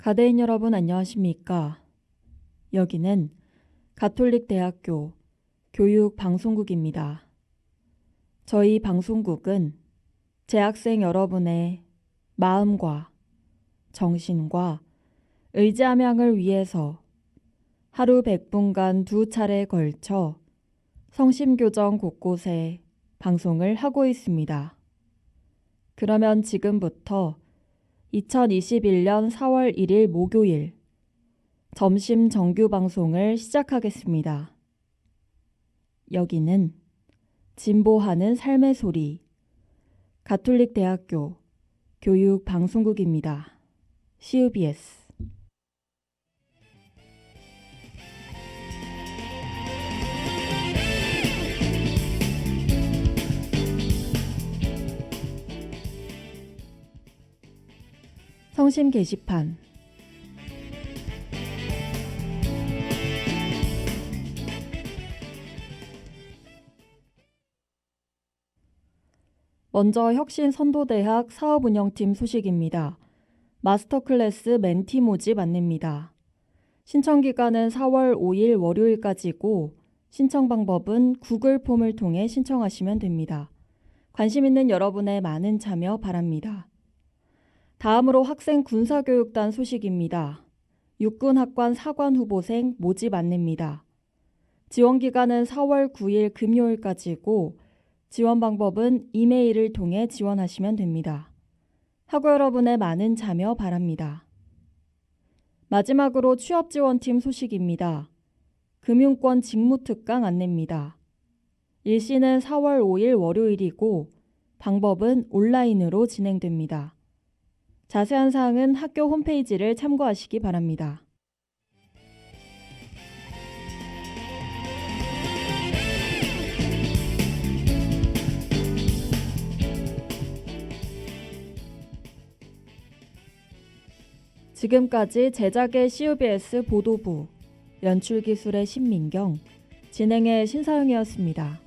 가대인 여러분 안녕하십니까? 여기는 가톨릭대학교 교육방송국입니다. 저희 방송국은 재학생 여러분의 마음과 정신과 의지함양을 위해서 하루 100분간 2차례에 걸쳐 성심교정 곳곳에 방송을 하고 있습니다. 그러면 지금부터 2021년 4월 1일 목요일 점심 정규 방송을 시작하겠습니다. 여기는 진보하는 삶의 소리 가톨릭대학교 교육방송국입니다. CUBS 성심 게시판 먼저 혁신선도대학 사업운영팀 소식입니다. 마스터클래스 멘티 모집 안내입니다. 신청기간은 4월 5일 월요일까지고 신청 방법은 구글 폼을 통해 신청하시면 됩니다. 관심 있는 여러분의 많은 참여 바랍니다. 다음으로 학생 군사교육단 소식입니다. 육군학관 사관 후보생 모집 안내입니다. 지원기간은 4월 9일 금요일까지고 지원 방법은 이메일을 통해 지원하시면 됩니다. 학우 여러분의 많은 참여 바랍니다. 마지막으로 취업지원팀 소식입니다. 금융권 직무특강 안내입니다. 일시는 4월 5일 월요일이고 방법은 온라인으로 진행됩니다. 자세한 사항은 학교 홈페이지를 참고하시기 바랍니다. 지금까지 제작의 CUBS 보도부, 연출기술의 신민경, 진행의 신사영이었습니다.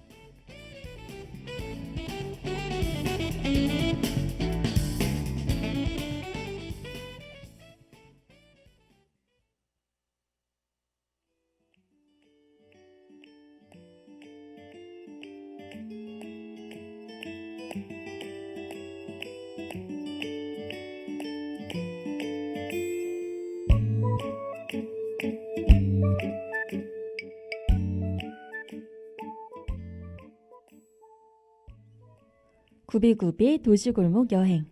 구비구비 도시골목 여행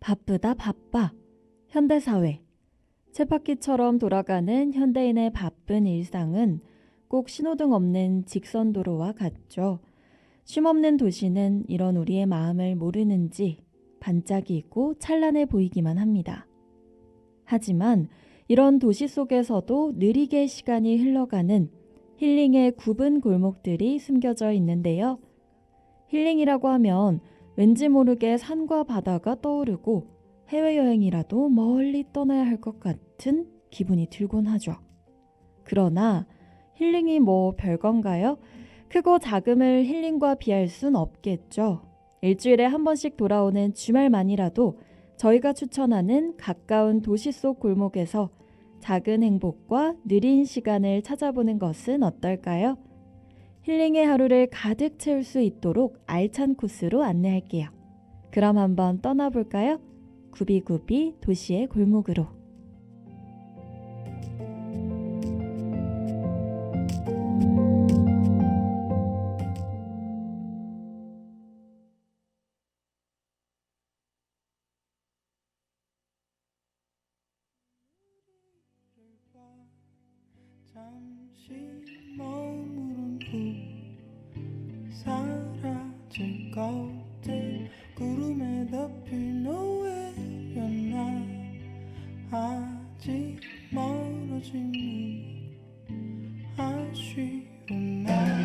바쁘다 바빠 현대사회 쳇바퀴처럼 돌아가는 현대인의 바쁜 일상은 꼭 신호등 없는 직선도로와 같죠. 쉼없는 도시는 이런 우리의 마음을 모르는지 반짝이고 찬란해 보이기만 합니다. 하지만 이런 도시 속에서도 느리게 시간이 흘러가는 힐링의 굽은 골목들이 숨겨져 있는데요. 힐링이라고 하면 왠지 모르게 산과 바다가 떠오르고 해외여행이라도 멀리 떠나야 할 것 같은 기분이 들곤 하죠. 그러나 힐링이 뭐 별건가요? 크고 작음을 힐링과 비할 순 없겠죠. 일주일에 한 번씩 돌아오는 주말만이라도 저희가 추천하는 가까운 도시 속 골목에서 작은 행복과 느린 시간을 찾아보는 것은 어떨까요? 힐링의 하루를 가득 채울 수 있도록 알찬 코스로 안내할게요. 그럼 한번 떠나볼까요? 구비구비 도시의 골목으로. 잠시 머무른 후 사라질 것들 구름에 덮인 노을이었나 아직 멀어지니 아쉬운 날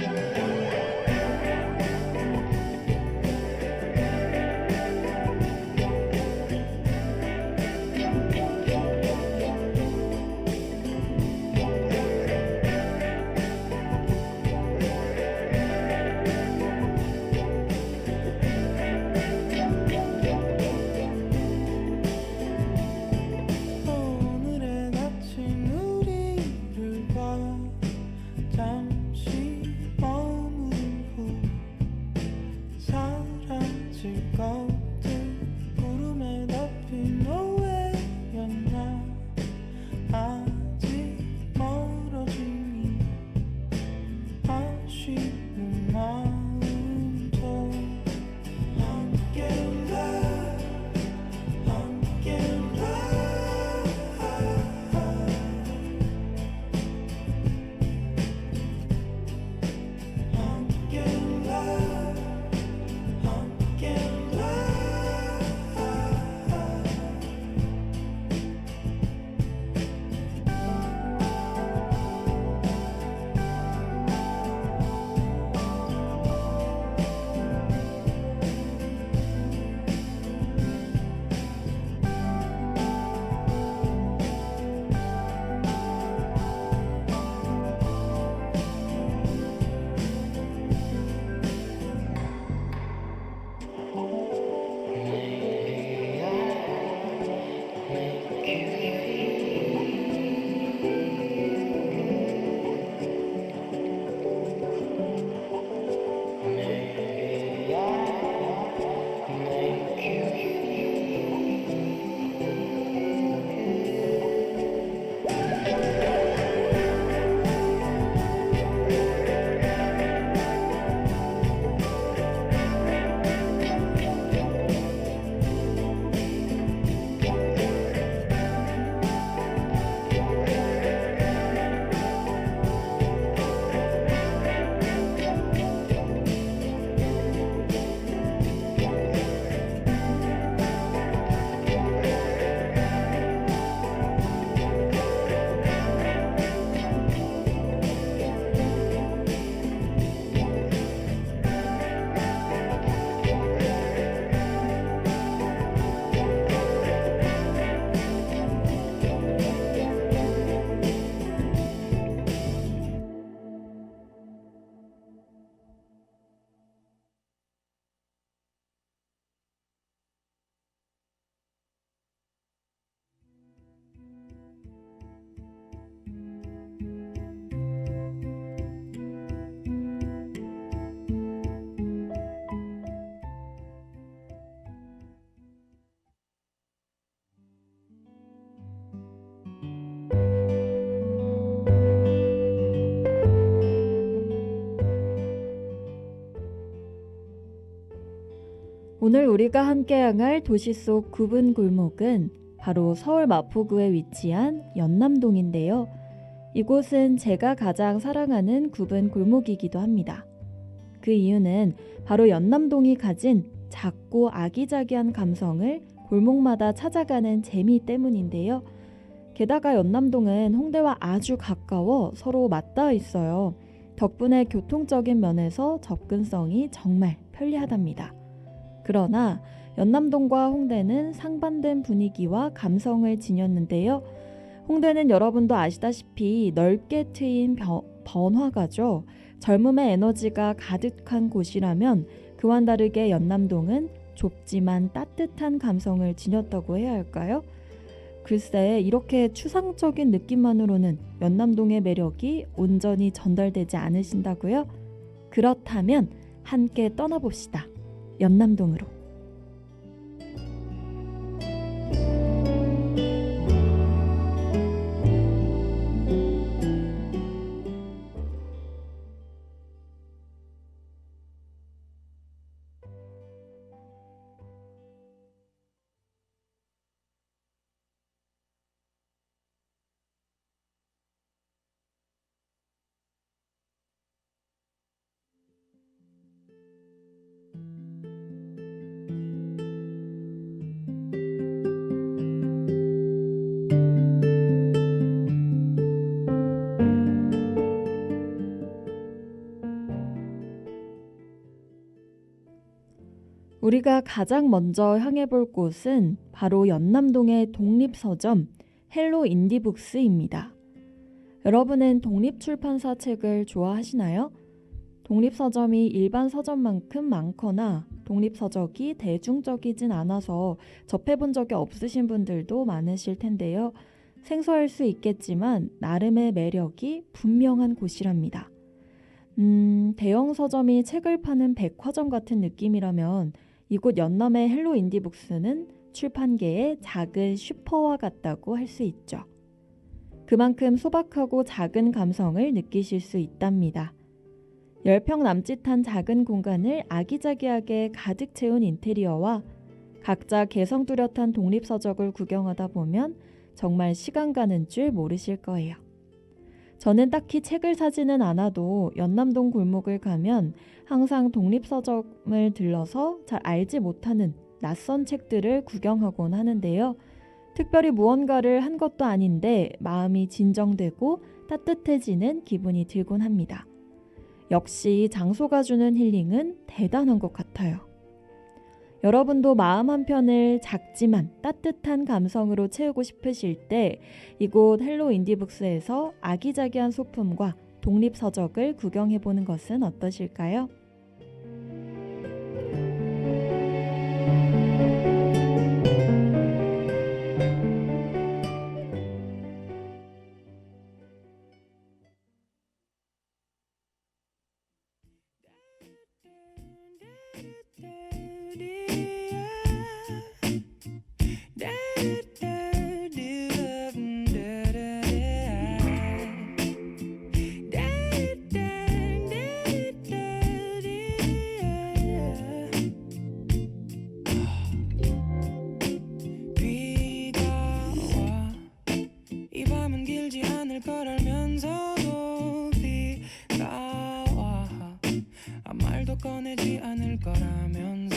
오늘의 갇힌 우리를 봐 잠시 머무른 후 사라질 것들 구름에 덮인 노을이었나 아직 멀어지니 아쉬운 마음도 함께라 함께라 함께라 오늘 우리가 함께 향할 도시 속 굽은 골목은 바로 서울 마포구에 위치한 연남동인데요. 이곳은 제가 가장 사랑하는 굽은 골목이기도 합니다. 그 이유는 바로 연남동이 가진 작고 아기자기한 감성을 골목마다 찾아가는 재미 때문인데요. 게다가 연남동은 홍대와 아주 가까워 서로 맞닿아 있어요. 덕분에 교통적인 면에서 접근성이 정말 편리하답니다. 그러나 연남동과 홍대는 상반된 분위기와 감성을 지녔는데요. 홍대는 여러분도 아시다시피 넓게 트인 번화가죠. 젊음의 에너지가 가득한 곳이라면 그와는 다르게 연남동은 좁지만 따뜻한 감성을 지녔다고 해야 할까요? 글쎄, 이렇게 추상적인 느낌만으로는 연남동의 매력이 온전히 전달되지 않으신다고요? 그렇다면 함께 떠나봅시다. 연남동으로. 우리가 가장 먼저 향해 볼 곳은 바로 연남동의 독립서점 헬로 인디북스입니다. 여러분은 독립출판사 책을 좋아하시나요? 독립서점이 일반 서점만큼 많거나 독립서적이 대중적이진 않아서 접해본 적이 없으신 분들도 많으실 텐데요. 생소할 수 있겠지만 나름의 매력이 분명한 곳이랍니다. 대형 서점이 책을 파는 백화점 같은 느낌이라면 이곳 연남의 헬로 인디북스는 출판계의 작은 슈퍼와 같다고 할 수 있죠. 그만큼 소박하고 작은 감성을 느끼실 수 있답니다. 10평 남짓한 작은 공간을 아기자기하게 가득 채운 인테리어와 각자 개성 뚜렷한 독립서적을 구경하다 보면 정말 시간 가는 줄 모르실 거예요. 저는 딱히 책을 사지는 않아도 연남동 골목을 가면 항상 독립서점을 들러서 잘 알지 못하는 낯선 책들을 구경하곤 하는데요. 특별히 무언가를 한 것도 아닌데 마음이 진정되고 따뜻해지는 기분이 들곤 합니다. 역시 장소가 주는 힐링은 대단한 것 같아요. 여러분도 마음 한편을 작지만 따뜻한 감성으로 채우고 싶으실 때 이곳 헬로 인디북스에서 아기자기한 소품과 독립서적을 구경해보는 것은 어떠실까요? 비가 와 이 밤은 길지 않을 걸 알면서도 비가 와 아무 말도 꺼내지 않을 거라면서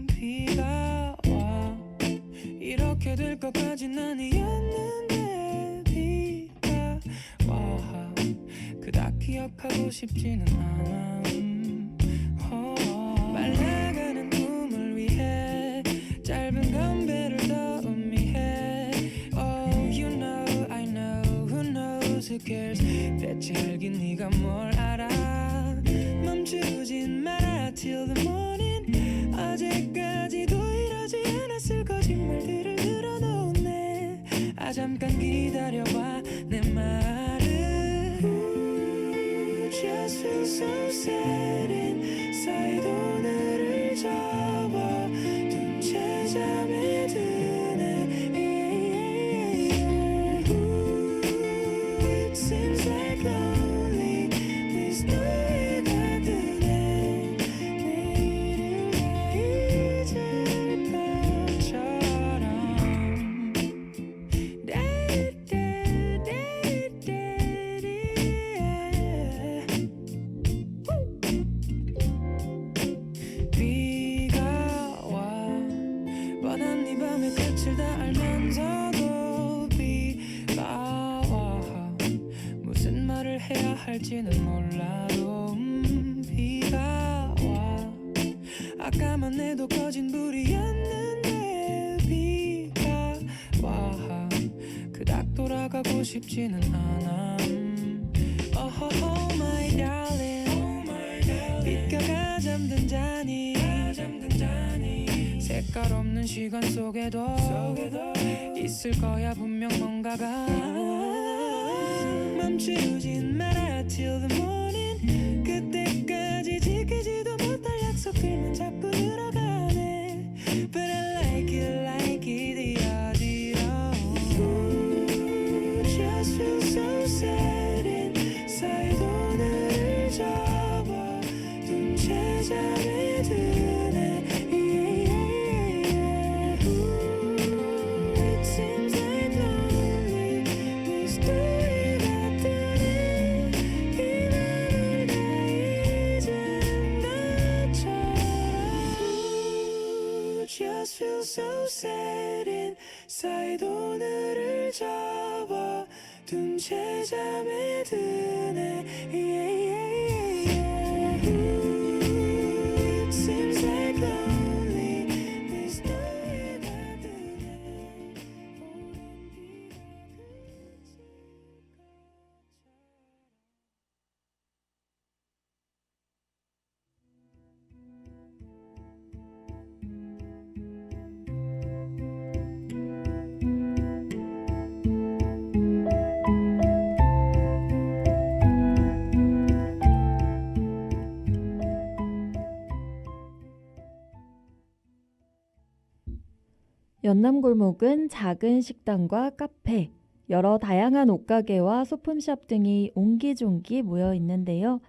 비가 와 이렇게 될 것까진 아니었는데 비가 와 그닥 기억하고 싶지는 않아 말라가는 꿈을 위해 짧은 건배를 더 의미해 Oh you know I know who knows who cares 대체 알긴 네가 뭘 알아 멈추진 마라 till the morning 어제까지도 이러지 않았을 거짓말들을 늘어놓네 아 잠깐 기다려봐 내 말을 Just feel so sad inside 오늘을 접어둔 채 잠에 드네 It seems like lonely this 노래가 뜨네 내일을 다 잊을 것처럼 비가 와 뻔한 네 밤의 끝을 다 알면서도 비가 와 무슨 말을 해야 할지는 몰라도 비가 와 아까만 해도 꺼진 불이었는데 비가 와 그닥 돌아가고 싶지는 않아 Oh my darling 빛가가 잠든 자니 색깔 없는 시간 속에도 있을 거야 분명 뭔가가 멈추진 마라 till the morning 그때까지 지키지도 못할 약속들만 자꾸 늘어가네 But I like it 어지러워 Just feel so sad inside 오늘을 접어둔 채 잠에 드네 It seems like lonely this 노래가 뜨네 이 맘을 다 잊은 것처럼 Just feel so sad inside 오늘을 접어둔 채 잠에 드네 It seems like lonely 연남골목은 작은 식당과 카페, 여러 다양한 옷가게와 소품샵 등이 옹기종기 모여 있는데요.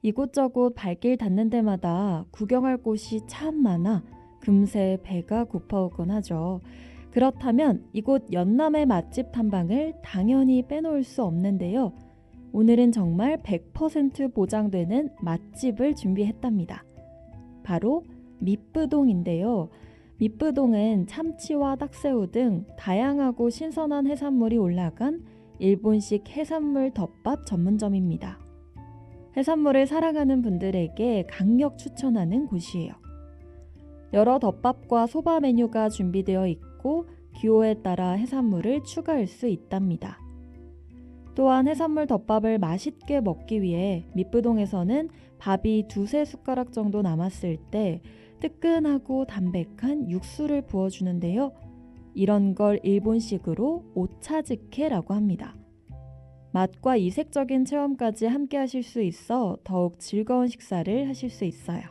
이곳저곳 발길 닿는 데마다 구경할 곳이 참 많아 금세 배가 고파오곤 하죠. 그렇다면 이곳 연남의 맛집 탐방을 당연히 빼놓을 수 없는데요. 오늘은 정말 100% 보장되는 맛집을 준비했답니다. 바로 밑부동인데요. 밑부동은 참치와 딱새우 등 다양하고 신선한 해산물이 올라간 일본식 해산물 덮밥 전문점입니다. 해산물을 사랑하는 분들에게 강력 추천하는 곳이에요. 여러 덮밥과 소바 메뉴가 준비되어 있고 기호에 따라 해산물을 추가할 수 있답니다. 또한 해산물 덮밥을 맛있게 먹기 위해 밑부동에서는 밥이 2-3숟가락 정도 남았을 때 뜨끈하고 담백한 육수를 부어주는데요. 이런 걸 일본식으로 오차즈케라고 합니다. 맛과 이색적인 체험까지 함께 하실 수 있어 더욱 즐거운 식사를 하실 수 있어요.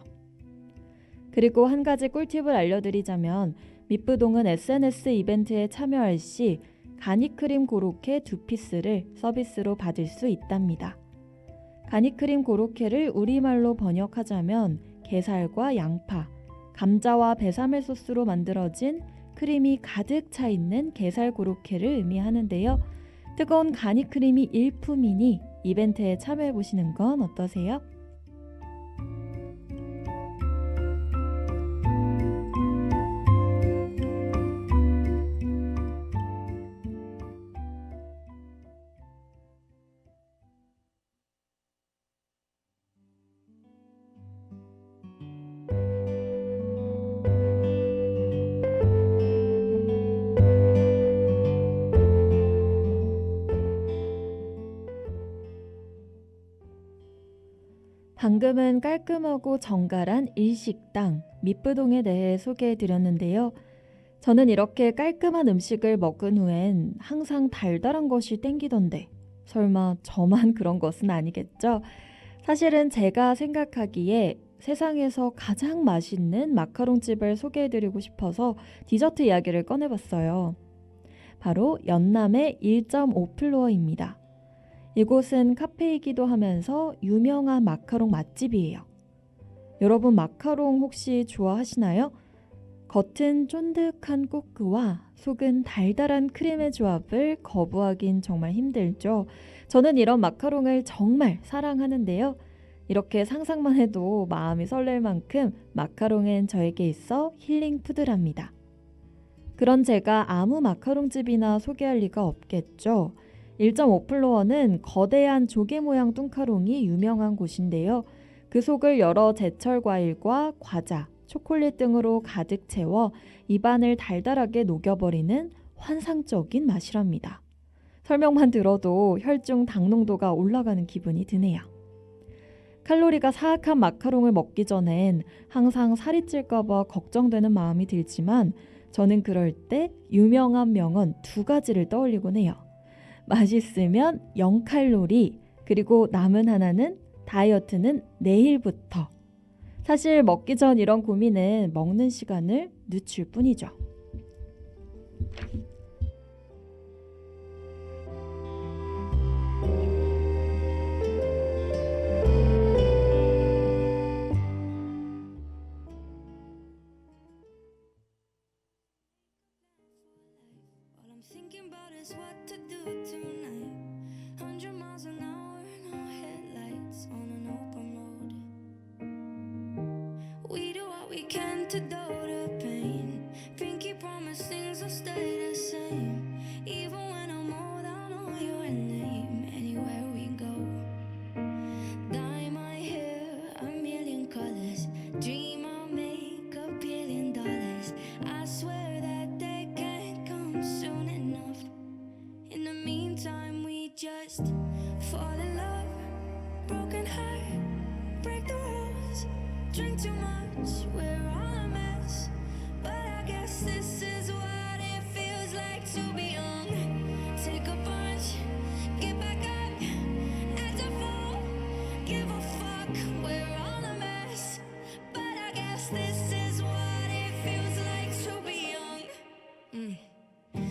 그리고 한 가지 꿀팁을 알려드리자면 밑부동은 SNS 이벤트에 참여할 시 가니크림 고로케 2피스를 서비스로 받을 수 있답니다. 가니크림 고로케를 우리말로 번역하자면 게살과 양파, 감자와 베사멜 소스로 만들어진 크림이 가득 차 있는 게살 고로케를 의미하는데요. 뜨거운 가니크림이 일품이니 이벤트에 참여해보시는 건 어떠세요? 방금은 깔끔하고 정갈한 일식당 밑부동에 대해 소개해드렸는데요. 저는 이렇게 깔끔한 음식을 먹은 후엔 항상 달달한 것이 땡기던데 설마 저만 그런 것은 아니겠죠? 사실은 제가 생각하기에 세상에서 가장 맛있는 마카롱집을 소개해드리고 싶어서 디저트 이야기를 꺼내봤어요. 바로 연남의 1.5플로어입니다. 이곳은 카페이기도 하면서 유명한 마카롱 맛집이에요. 여러분 마카롱 혹시 좋아하시나요? 겉은 쫀득한 꼬끄와 속은 달달한 크림의 조합을 거부하긴 정말 힘들죠. 저는 이런 마카롱을 정말 사랑하는데요. 이렇게 상상만 해도 마음이 설렐 만큼 마카롱은 저에게 있어 힐링 푸드랍니다. 그런 제가 아무 마카롱집이나 소개할 리가 없겠죠. 1.5플로어는 거대한 조개 모양 뚱카롱이 유명한 곳인데요. 그 속을 여러 제철 과일과 과자, 초콜릿 등으로 가득 채워 입안을 달달하게 녹여버리는 환상적인 맛이랍니다. 설명만 들어도 혈중 당 농도가 올라가는 기분이 드네요. 칼로리가 사악한 마카롱을 먹기 전엔 항상 살이 찔까봐 걱정되는 마음이 들지만 저는 그럴 때 유명한 명언 2가지를 떠올리곤 해요. 맛있으면 0칼로리, 그리고 남은 하나는 다이어트는 내일부터. 사실 먹기 전 이런 고민은 먹는 시간을 늦출 뿐이죠. All I'm thinking about is what to do tonight. 100 miles an hour, no headlights on an open road. We do what we can to dull the pain. Pinky promise things will stay the same. Even when I'm old, I'll know your name. Anywhere we go, dye my hair a million colors. Dream I'll make $1 billion. I swear that they can't come soon enough. In the meantime, we just fall in love. Broken heart, break the rules. Drink too much, we're all a mess. But I guess this is what it feels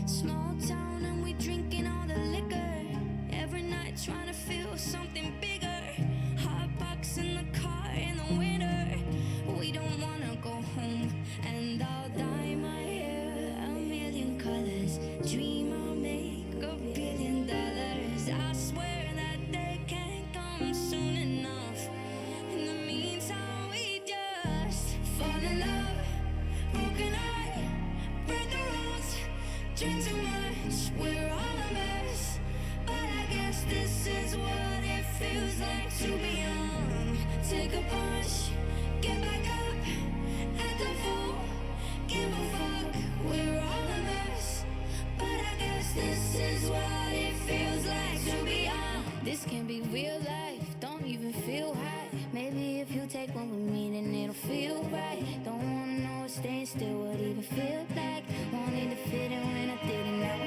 Small town and we drinking all the liquor. Every night trying to feel something bigger. Hot box in the car in the winter. We don't wanna go home, and I'll dye my hair a million colors. Dream I'll make $1 billion. I swear that day can't come soon enough. In the meantime, we just fall in love, broken heart, break the rules, drink too much. We're all a mess, but I guess this is what it feels like to be young. Take a punch, get back up, act a fool, give a fuck. We're all a mess, but I guess this is what it feels like to be young. This can be real life, don't even feel high. Maybe if you take one with me, then it'll feel right. Don't wanna know what staying still would even feel like. Wanted to fit in when I didn't know.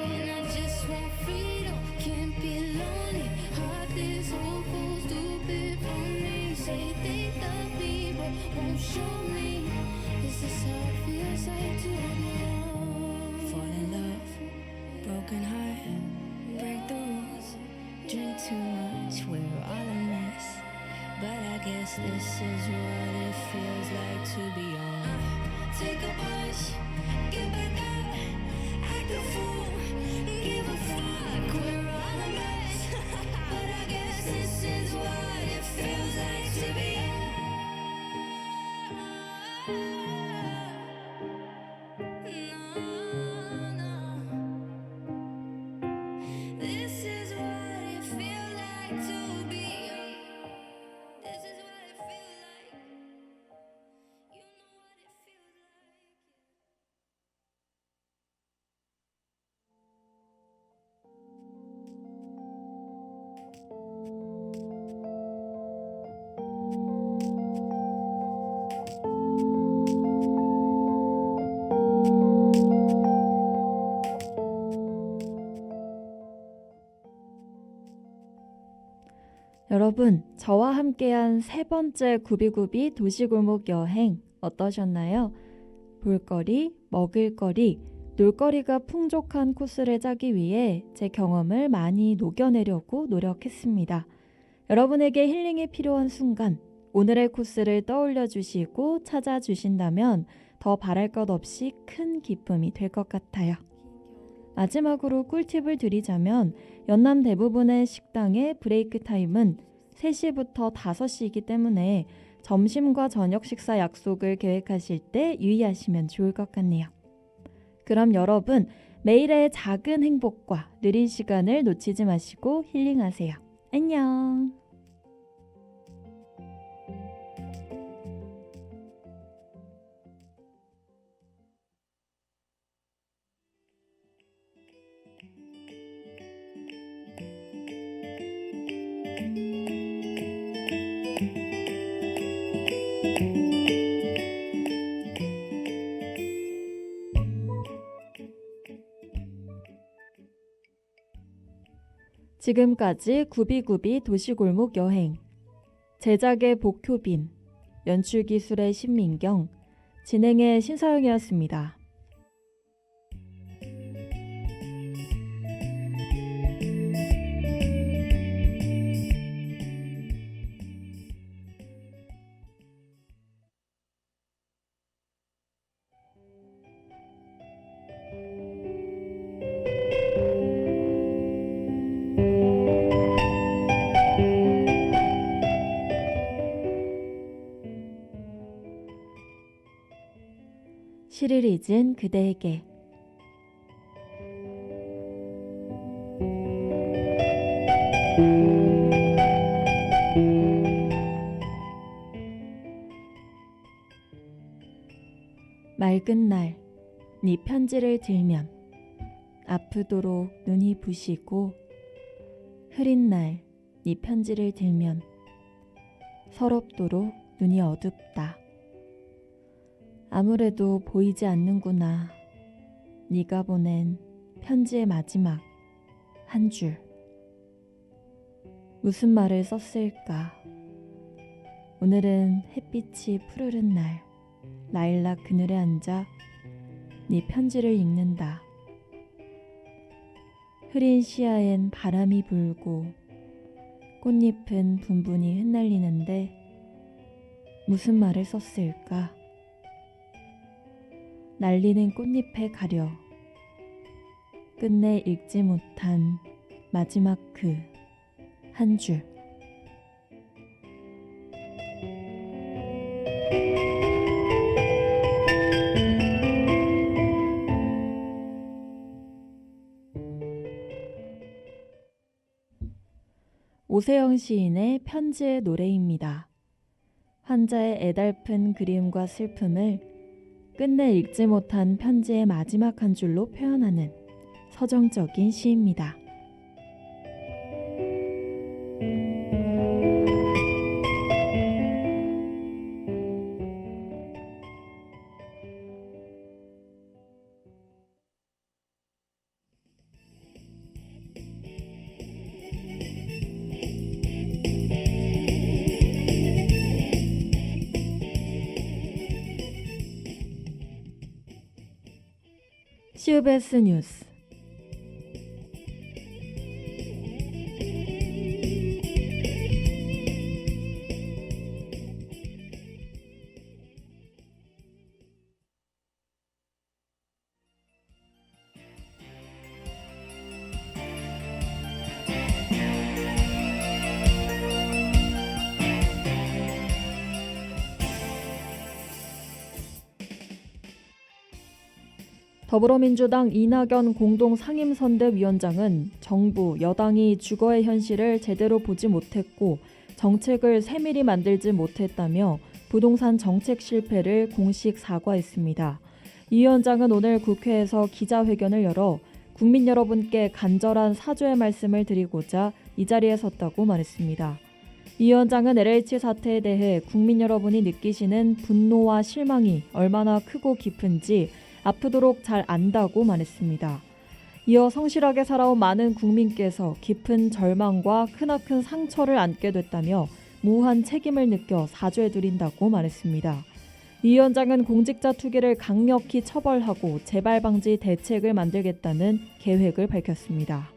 And I just want freedom, can't be lonely. Heartless, hopeful, stupid, phony. Say they love me, but won't show me. Is this how it feels like to be young? Fall in love, broken heart, break the rules, drink too much. We're all a mess, but I guess this is what it feels like to be young. Take a push, get back up, act a fool, give a fuck. We're all a mess, but I guess this is what it feels like to be young. No, no. This is what it feels like to be young. This is what it feels like. You know what it feels like. 여러분, 저와 함께한 세 번째 구비구비 도시골목 여행 어떠셨나요? 볼거리, 먹을거리, 놀거리가 풍족한 코스를 짜기 위해 제 경험을 많이 녹여내려고 노력했습니다. 여러분에게 힐링이 필요한 순간, 오늘의 코스를 떠올려 주시고 찾아주신다면 더 바랄 것 없이 큰 기쁨이 될 것 같아요. 마지막으로 꿀팁을 드리자면 연남 대부분의 식당의 브레이크 타임은 3시부터 5시이기 때문에 점심과 저녁 식사 약속을 계획하실 때 유의하시면 좋을 것 같네요. 그럼 여러분, 매일의 작은 행복과 느린 시간을 놓치지 마시고 힐링하세요. 안녕! 지금까지 구비구비 도시골목 여행, 제작의 복효빈, 연출기술의 신민경, 진행의 신서영이었습니다. 시를 잊은 그대에게. 맑은 날, 네 편지를 들면 아프도록 눈이 부시고, 흐린 날, 네 편지를 들면 서럽도록 눈이 어둡다. 아무래도 보이지 않는구나. 네가 보낸 편지의 마지막 한 줄. 무슨 말을 썼을까? 오늘은 햇빛이 푸르른 날, 라일락 그늘에 앉아 네 편지를 읽는다. 흐린 시야엔 바람이 불고 꽃잎은 분분히 흩날리는데 무슨 말을 썼을까? 날리는 꽃잎에 가려 끝내 읽지 못한 마지막 그 한 줄. 오세영 시인의 편지의 노래입니다. 환자의 애달픈 그리움과 슬픔을 끝내 읽지 못한 편지의 마지막 한 줄로 표현하는 서정적인 시입니다. CBS 뉴스. 더불어민주당 이낙연 공동상임선대위원장은 정부, 여당이 주거의 현실을 제대로 보지 못했고 정책을 세밀히 만들지 못했다며 부동산 정책 실패를 공식 사과했습니다. 이 위원장은 오늘 국회에서 기자회견을 열어 국민 여러분께 간절한 사죄의 말씀을 드리고자 이 자리에 섰다고 말했습니다. 이 위원장은 LH 사태에 대해 국민 여러분이 느끼시는 분노와 실망이 얼마나 크고 깊은지 아프도록 잘 안다고 말했습니다. 이어 성실하게 살아온 많은 국민께서 깊은 절망과 크나큰 상처를 안게 됐다며 무한 책임을 느껴 사죄드린다고 말했습니다. 이 위원장은 공직자 투기를 강력히 처벌하고 재발 방지 대책을 만들겠다는 계획을 밝혔습니다.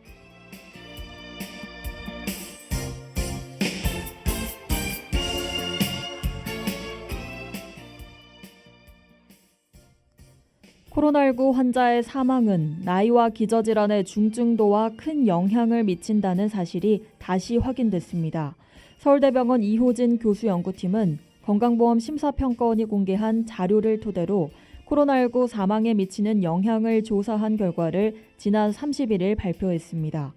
코로나19 환자의 사망은 나이와 기저질환의 중증도와 큰 영향을 미친다는 사실이 다시 확인됐습니다. 서울대병원 이호진 교수 연구팀은 건강보험 심사평가원이 공개한 자료를 토대로 코로나19 사망에 미치는 영향을 조사한 결과를 지난 31일 발표했습니다.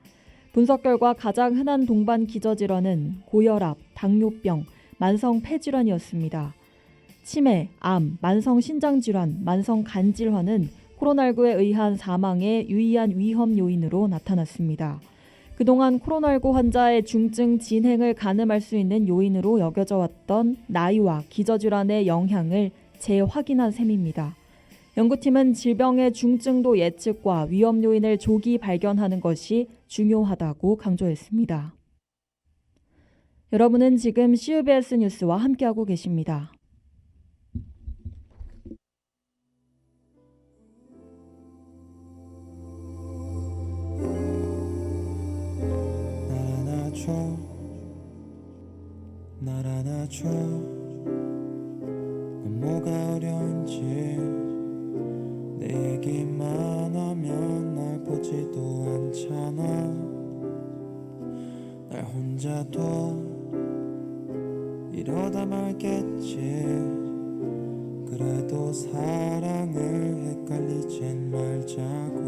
분석 결과 가장 흔한 동반 기저질환은 고혈압, 당뇨병, 만성 폐질환이었습니다. 치매, 암, 만성 신장질환, 만성 간질환은 코로나19에 의한 사망의 유의한 위험 요인으로 나타났습니다. 그동안 코로나19 환자의 중증 진행을 가늠할 수 있는 요인으로 여겨져 왔던 나이와 기저질환의 영향을 재확인한 셈입니다. 연구팀은 질병의 중증도 예측과 위험 요인을 조기 발견하는 것이 중요하다고 강조했습니다. 여러분은 지금 CBS 뉴스와 함께하고 계십니다. 날 안아줘. 뭐가 어려운지 내 얘기만 하면 날 보지도 않잖아. 날 혼자 둬 이러다 말겠지. 그래도 사랑을 헷갈리진 말자고.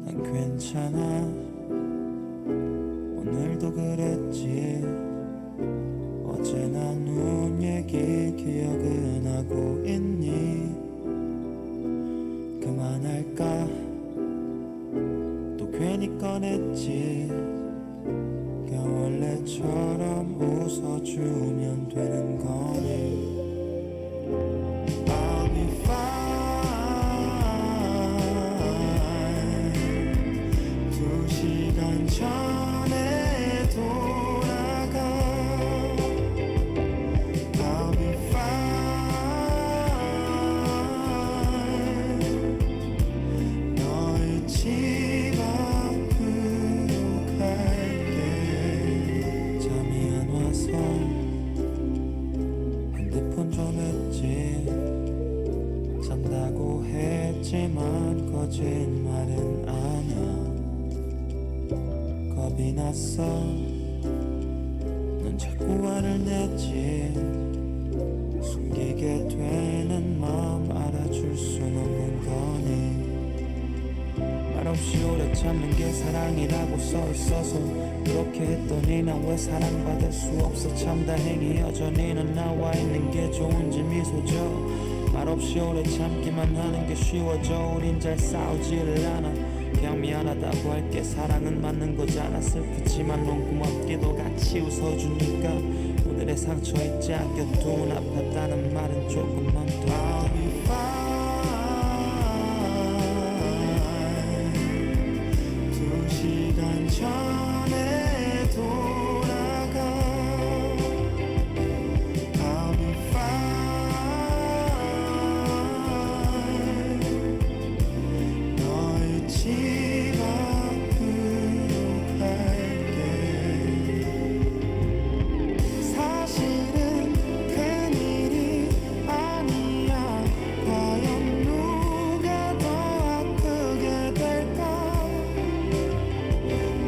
난 괜찮아. 오늘도 그랬지. 어제나 눈 얘기 기억은 하고 있니? 그만할까? 또 괜히 꺼냈지. 그냥 원래처럼 웃어주면 되는 거니. I'll be fine. 2시간 전에 돌아가. I'll be fine. 너 잊지 하려고 했지만 거짓말은 아냐. 겁이 났어. 넌 자꾸 화를 냈지. 숨기게 되는 마음 알아줄 순 없는 거니. 말없이 오래 참는 게 사랑이라고 써있어서 그렇게 했더니 난 왜 사랑받을 수 없어. 참 다행히 여전히 넌 나와 있는 게 좋은지 미소 줘. 말없이 오래 참기만 하는 게 쉬워져. 우린 잘 싸우지를 않아. 그냥 미안하다고 할게. 사랑은 맞는 거잖아. 슬프지만 넌 고맙게도 같이 웃어주니까 오늘의 상처 잊지 않겨도 아팠다는 말은 조금만 더. I'll be fine. 2시간 전에 돌아가. I'll be fine. 너의 집 앞으로 갈게. 사실은 큰일이 아니야. 과연 누가 더 아프게 될까.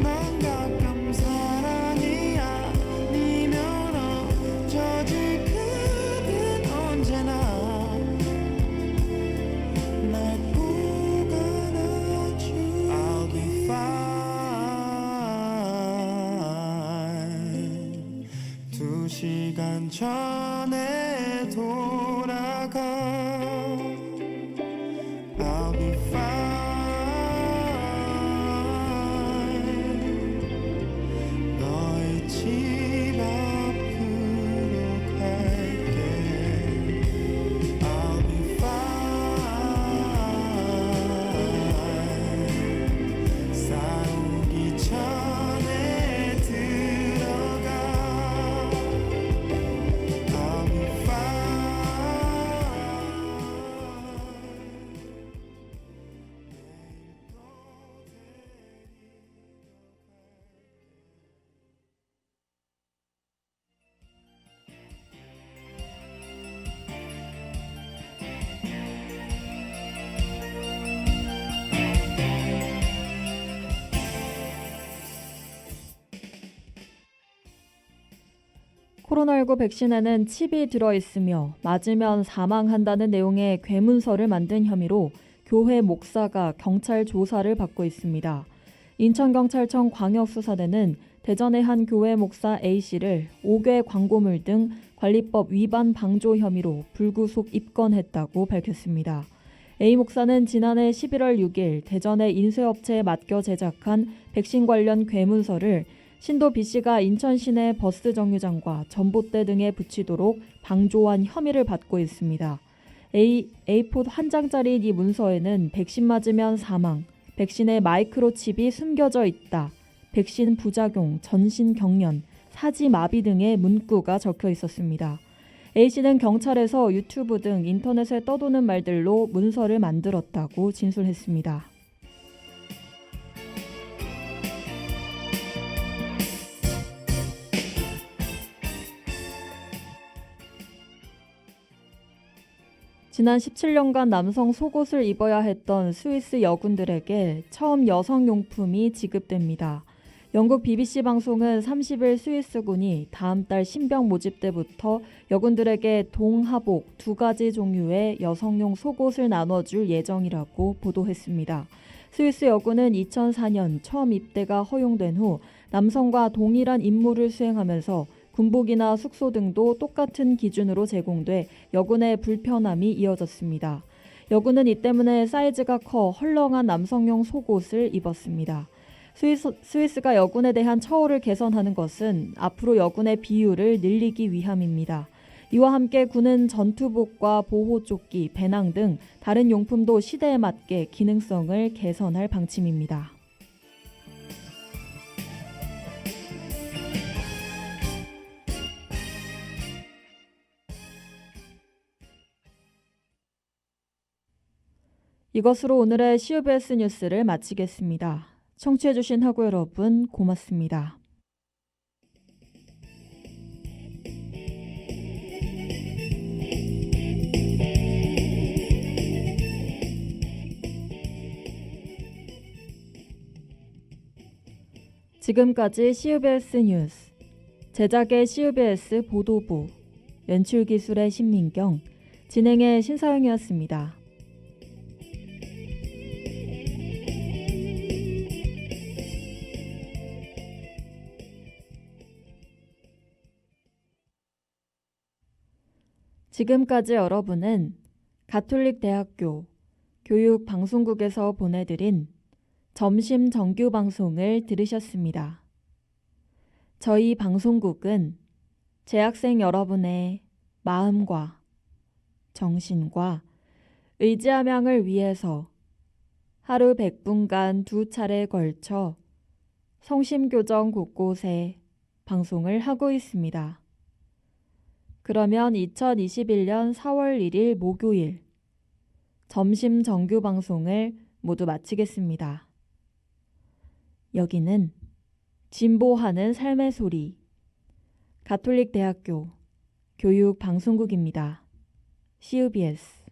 난 가끔 사랑이 아니면 어쩌지. 그댄 언제나 날 꼭 안아줘. I'll be fine. 2시간 전에 돌아가. I'll be fine. 너의 집 앞으로 갈게. I'll be fine. 싸우기 전에 들어가. I'll be 코로나19 백신에는 칩이 들어있으며 맞으면 사망한다는 내용의 괴문서를 만든 혐의로 교회 목사가 경찰 조사를 받고 있습니다. 인천경찰청 광역수사대는 대전의 한 교회 목사 A씨를 5개 광고물 등 관리법 위반 방조 혐의로 불구속 입건했다고 밝혔습니다. A 목사는 지난해 11월 6일 대전의 인쇄업체에 맡겨 제작한 백신 관련 괴문서를 신도 B씨가 인천 시내 버스 정류장과 전봇대 등에 붙이도록 방조한 혐의를 받고 있습니다. A4 한 장짜리 이 문서에는 백신 맞으면 사망, 백신에 마이크로칩이 숨겨져 있다, 백신 부작용, 전신 경련, 사지 마비 등의 문구가 적혀 있었습니다. A씨는 경찰에서 유튜브 등 인터넷에 떠도는 말들로 문서를 만들었다고 진술했습니다. 지난 17년간 남성 속옷을 입어야 했던 스위스 여군들에게 처음 여성용품이 지급됩니다. 영국 BBC 방송은 30일 스위스군이 다음 달 신병 모집 때부터 여군들에게 동하복 2가지 종류의 여성용 속옷을 나눠줄 예정이라고 보도했습니다. 스위스 여군은 2004년 처음 입대가 허용된 후 남성과 동일한 임무를 수행하면서 군복이나 숙소 등도 똑같은 기준으로 제공돼 여군의 불편함이 이어졌습니다. 여군은 이 때문에 사이즈가 커 헐렁한 남성용 속옷을 입었습니다. 스위스가 여군에 대한 처우를 개선하는 것은 앞으로 여군의 비율을 늘리기 위함입니다. 이와 함께 군은 전투복과 보호조끼, 배낭 등 다른 용품도 시대에 맞게 기능성을 개선할 방침입니다. 이것으로 오늘의 CUBS 뉴스를 마치겠습니다. 청취해주신 하구 여러분 고맙습니다. 지금까지 CUBS 뉴스, 제작의 CUBS 보도부, 연출기술의 신민경, 진행의 신서영이었습니다. 지금까지 여러분은 가톨릭대학교 교육방송국에서 보내드린 점심 정규 방송을 들으셨습니다. 저희 방송국은 재학생 여러분의 마음과 정신과 의지함양을 위해서 하루 100분간 2차례에 걸쳐 성심교정 곳곳에 방송을 하고 있습니다. 그러면 2021년 4월 1일 목요일 점심 정규 방송을 모두 마치겠습니다. 여기는 진보하는 삶의 소리 가톨릭대학교 교육방송국입니다. CUBS